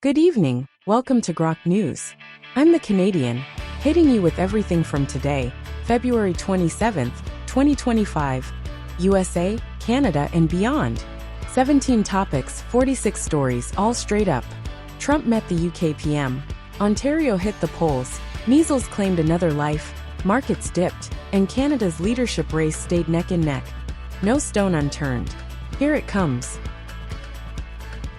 Good evening, welcome to Grok News. I'm the Canadian, hitting you with everything from today, February 27th, 2025, USA, Canada, and beyond. 17 topics, 46 stories, all straight up. Trump met the UK PM. Ontario hit the polls. Measles claimed another life. Markets dipped, and Canada's leadership race stayed neck and neck. No stone unturned. Here it comes.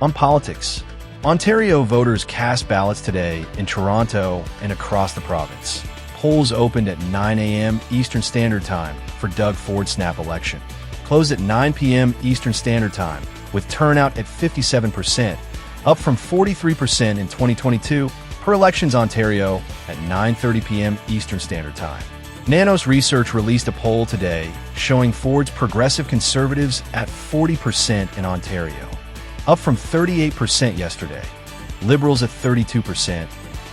On politics, Ontario voters cast ballots today in Toronto and across the province. Polls opened at 9 a.m. Eastern Standard Time for Doug Ford's snap election. Closed at 9 p.m. Eastern Standard Time, with turnout at 57%, up from 43% in 2022, per Elections Ontario at 9:30 p.m. Eastern Standard Time. Nanos Research released a poll today showing Ford's Progressive Conservatives at 40% in Ontario, up from 38% yesterday. Liberals at 32%,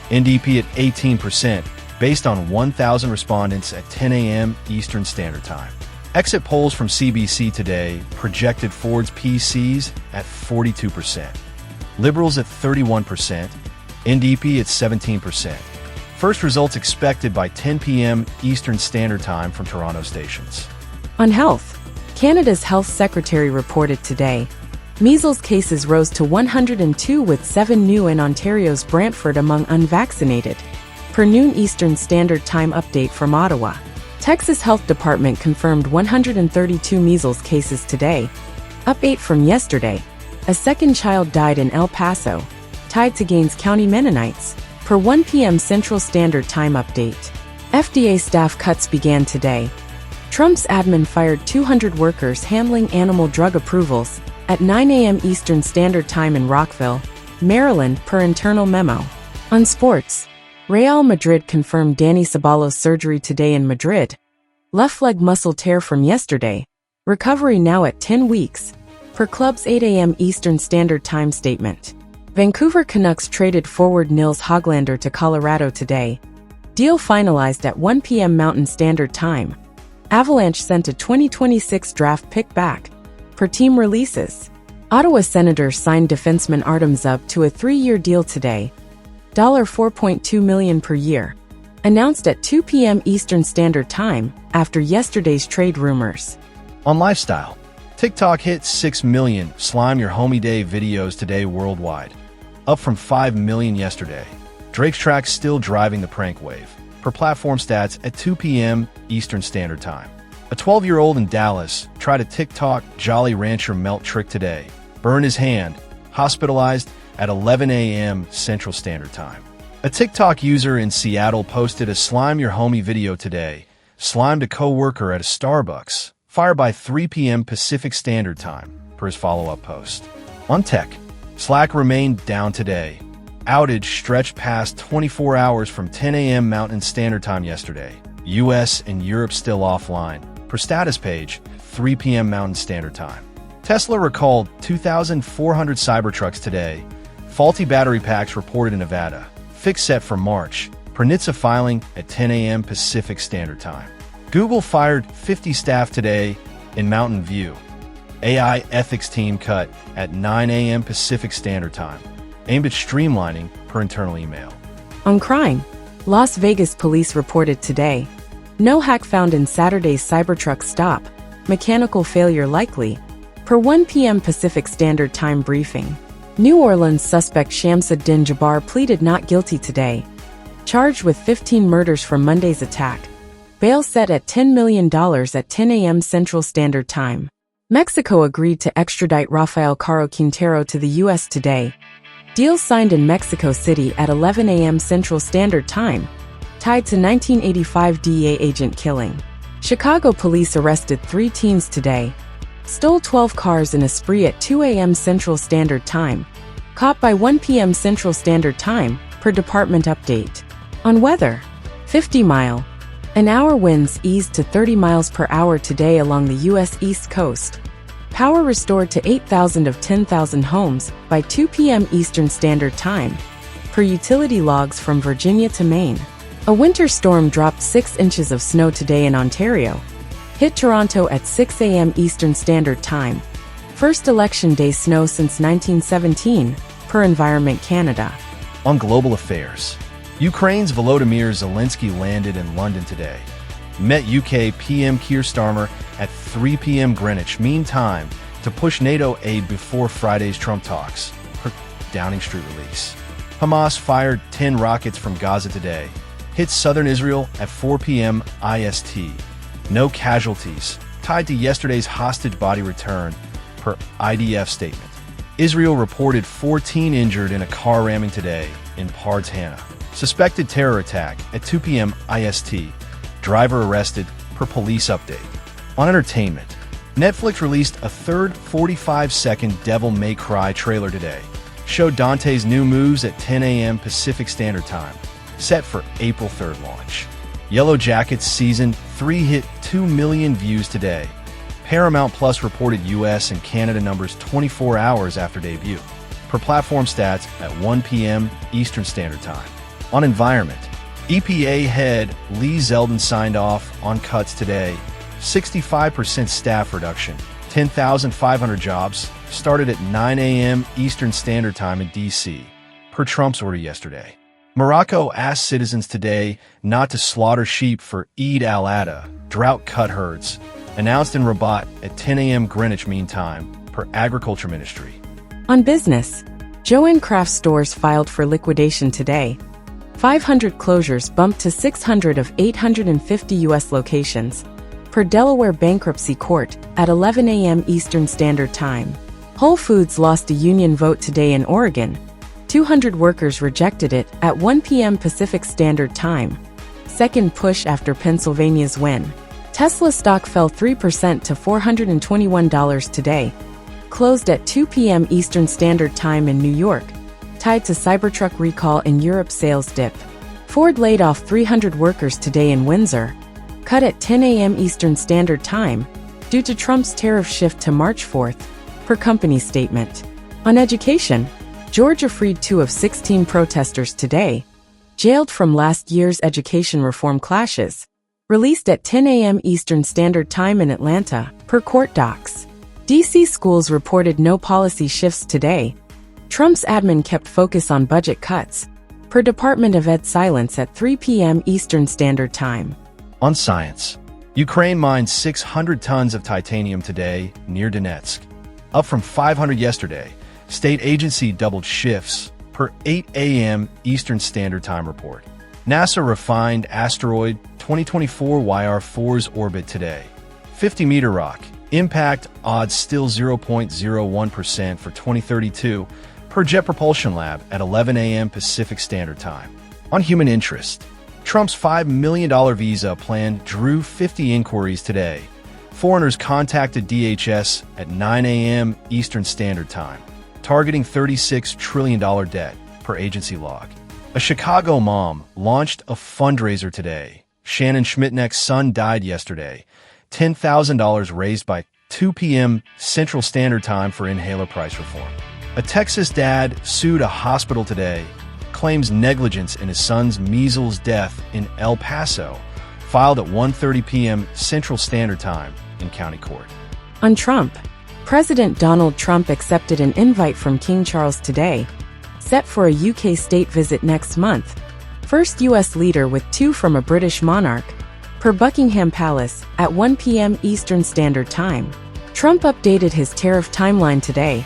NDP at 18%, based on 1,000 respondents at 10 a.m. Eastern Standard Time. Exit polls from CBC today projected Ford's PCs at 42%, Liberals at 31%, NDP at 17%. First results expected by 10 p.m. Eastern Standard Time from Toronto stations. On health, Canada's Health Secretary reported today, measles cases rose to 102 with 7 new in Ontario's Brantford among unvaccinated. Per noon Eastern Standard Time update from Ottawa, Texas Health Department confirmed 132 measles cases today, up 8 from yesterday. A second child died in El Paso, tied to Gaines County Mennonites, per 1 p.m. Central Standard Time update. FDA staff cuts began today. Trump's admin fired 200 workers handling animal drug approvals at 9 a.m. Eastern Standard Time in Rockville, Maryland, per internal memo. On sports, Real Madrid confirmed Dani Ceballos surgery today in Madrid. Left leg muscle tear from yesterday. Recovery now at 10 weeks, per club's 8 a.m. Eastern Standard Time statement. Vancouver Canucks traded forward Nils Hoglander to Colorado today. Deal finalized at 1 p.m. Mountain Standard Time. Avalanche sent a 2026 draft pick back, per team releases. Ottawa Senators signed defenseman Artem Zub to a 3-year deal today. $4.2 million per year. Announced at 2 p.m. Eastern Standard Time, after yesterday's trade rumors. On lifestyle, TikTok hit 6 million Slime Your Homie Day videos today worldwide, up from 5 million yesterday. Drake's track still driving the prank wave, per platform stats at 2 p.m. Eastern Standard Time. A 12-year-old in Dallas tried a TikTok Jolly Rancher melt trick today, burned his hand, hospitalized at 11 a.m. Central Standard Time. A TikTok user in Seattle posted a Slime Your Homie video today, slimed a co-worker at a Starbucks, fired by 3 p.m. Pacific Standard Time, per his follow-up post. On tech, Slack remained down today. Outage stretched past 24 hours from 10 a.m. Mountain Standard Time yesterday. US and Europe still offline, per status page, 3 p.m. Mountain Standard Time. Tesla recalled 2,400 Cybertrucks today. Faulty battery packs reported in Nevada. Fix set for March, per NHTSA filing at 10 a.m. Pacific Standard Time. Google fired 50 staff today in Mountain View. AI ethics team cut at 9 a.m. Pacific Standard Time, aimed at streamlining, per internal email. On crime, Las Vegas police reported today, no hack found in Saturday's Cybertruck stop, mechanical failure likely, per 1 p.m. Pacific Standard Time briefing. New Orleans suspect Shamsuddin Jabbar pleaded not guilty today, charged with 15 murders from Monday's attack. Bail set at $10 million at 10 a.m. Central Standard Time. Mexico agreed to extradite Rafael Caro Quintero to the U.S. today. Deal signed in Mexico City at 11 a.m. Central Standard Time, tied to 1985 DEA agent killing. Chicago police arrested 3 teens today. Stole 12 cars in a spree at 2 a.m. Central Standard Time. Caught by 1 p.m. Central Standard Time, per department update. On weather, 50-mile an hour winds eased to 30 miles per hour today along the U.S. East Coast. Power restored to 8,000 of 10,000 homes by 2 p.m. Eastern Standard Time, per utility logs from Virginia to Maine. A winter storm dropped 6 inches of snow today in Ontario. Hit Toronto at 6 a.m. Eastern Standard Time. First election day snow since 1917. per Environment Canada. On global affairs, Ukraine's Volodymyr Zelensky landed in London today. Met UK PM Keir Starmer at 3 p.m. Greenwich Mean Time to push NATO aid before Friday's Trump talks, per Downing Street release. Hamas fired 10 rockets from Gaza today, hit southern Israel at 4 p.m. IST. No casualties tied to yesterday's hostage body return, per IDF statement. Israel reported 14 injured in a car ramming today in Pardes Hanna. Suspected terror attack at 2 p.m. IST. Driver arrested, per police update. On entertainment, Netflix released a third 45-second Devil May Cry trailer today. Showed Dante's new moves at 10 a.m. Pacific Standard Time, set for April 3rd launch. Yellow Jackets Season 3 hit 2 million views today. Paramount Plus reported US and Canada numbers 24 hours after debut, per platform stats at 1 p.m. Eastern Standard Time. On environment, EPA head Lee Zeldin signed off on cuts today. 65% staff reduction, 10,500 jobs, started at 9 a.m. Eastern Standard Time in D.C., per Trump's order yesterday. Morocco asked citizens today not to slaughter sheep for Eid al-Adha, drought cut herds, announced in Rabat at 10 a.m. Greenwich Mean Time, per Agriculture Ministry. On business, Joann Craft stores filed for liquidation today. 500 closures bumped to 600 of 850 U.S. locations, per Delaware Bankruptcy Court, at 11 a.m. Eastern Standard Time. Whole Foods lost a union vote today in Oregon. 200 workers rejected it at 1 p.m. Pacific Standard Time. Second push after Pennsylvania's win. Tesla stock fell 3% to $421 today. Closed at 2 p.m. Eastern Standard Time in New York, tied to Cybertruck recall and Europe sales dip. Ford laid off 300 workers today in Windsor, cut at 10 a.m. Eastern Standard Time, due to Trump's tariff shift to March 4th, per company statement. On education, Georgia freed 2 of 16 protesters today, jailed from last year's education reform clashes, released at 10 a.m. Eastern Standard Time in Atlanta, per court docs. D.C. schools reported no policy shifts today. Trump's admin kept focus on budget cuts, per Department of Ed silence at 3 p.m. Eastern Standard Time. On science, Ukraine mined 600 tons of titanium today near Donetsk, up from 500 yesterday. State agency doubled shifts, per 8 a.m. Eastern Standard Time report. NASA refined asteroid 2024 YR4's orbit today. 50-meter rock. Impact odds still 0.01% for 2032, per Jet Propulsion Lab at 11 a.m. Pacific Standard Time. On human interest, Trump's $5 million visa plan drew 50 inquiries today. Foreigners contacted DHS at 9 a.m. Eastern Standard Time, targeting $36 trillion debt, per agency log. A Chicago mom launched a fundraiser today. Shannon Schmidtneck's son died yesterday. $10,000 raised by 2 p.m. Central Standard Time for inhaler price reform. A Texas dad sued a hospital today, claims negligence in his son's measles death in El Paso, filed at 1:30 p.m. Central Standard Time in county court. On Trump, President Donald Trump accepted an invite from King Charles today, set for a UK state visit next month. First U.S. leader with 2 from a British monarch, per Buckingham Palace, at 1 p.m. Eastern Standard Time. Trump updated his tariff timeline today.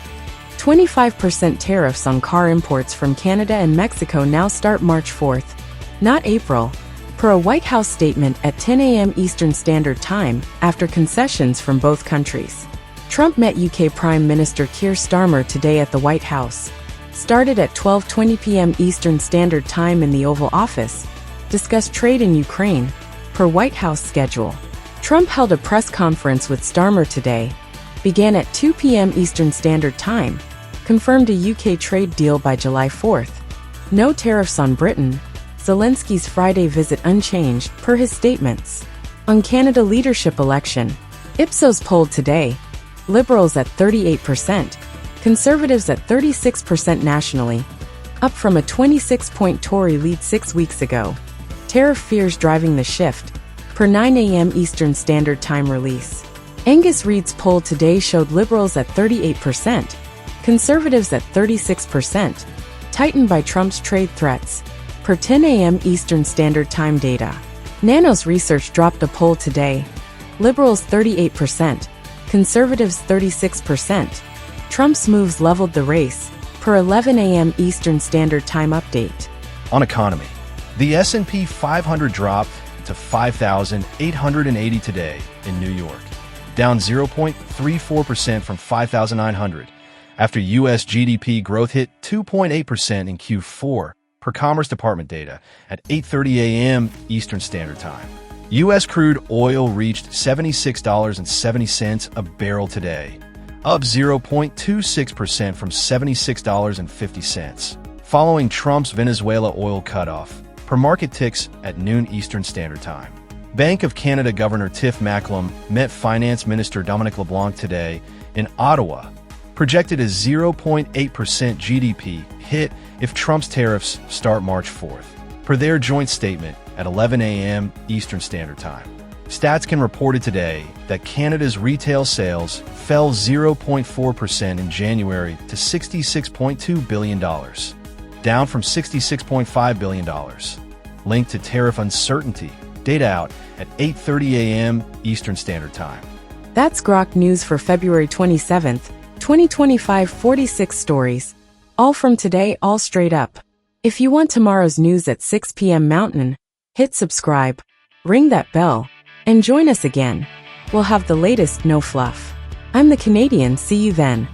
25% tariffs on car imports from Canada and Mexico now start March 4th, not April, per a White House statement at 10 a.m. Eastern Standard Time, after concessions from both countries. Trump met UK Prime Minister Keir Starmer today at the White House. Started at 12:20 p.m. Eastern Standard Time in the Oval Office, discussed trade in Ukraine, per White House schedule. Trump held a press conference with Starmer today, began at 2 p.m. Eastern Standard Time, confirmed a UK trade deal by July 4th. No tariffs on Britain. Zelensky's Friday visit unchanged, per his statements. On Canada leadership election, Ipsos polled today. Liberals at 38%, Conservatives at 36% nationally, up from a 26-point Tory lead 6 weeks ago. Tariff fears driving the shift, per 9 a.m. Eastern Standard Time release. Angus Reid's poll today showed Liberals at 38%, Conservatives at 36%, tightened by Trump's trade threats. Per 10 a.m. Eastern Standard Time data. Nanos Research dropped a poll today. Liberals 38%, conservatives 36%. Trump's moves leveled the race, per 11 a.m. Eastern Standard Time update. On economy, the S&P 500 dropped to 5,880 today in New York, down 0.34% from 5,900, after U.S. GDP growth hit 2.8% in Q4, per Commerce Department data at 8:30 a.m. Eastern Standard Time. U.S. crude oil reached $76.70 a barrel today, up 0.26% from $76.50, following Trump's Venezuela oil cutoff, per market ticks at noon Eastern Standard Time. Bank of Canada Governor Tiff Macklem met Finance Minister Dominic LeBlanc today in Ottawa, projected a 0.8% GDP hit if Trump's tariffs start March 4th, per their joint statement at 11 a.m. Eastern Standard Time. StatsCan reported today that Canada's retail sales fell 0.4% in January to $66.2 billion, down from $66.5 billion, linked to tariff uncertainty, data out at 8:30 a.m. Eastern Standard Time. That's Grok News for February 27th, 2025. 46 stories. All from today, all straight up. If you want tomorrow's news at 6 p.m. Mountain, hit subscribe, ring that bell, and join us again. We'll have the latest, no fluff. I'm the Canadian, see you then.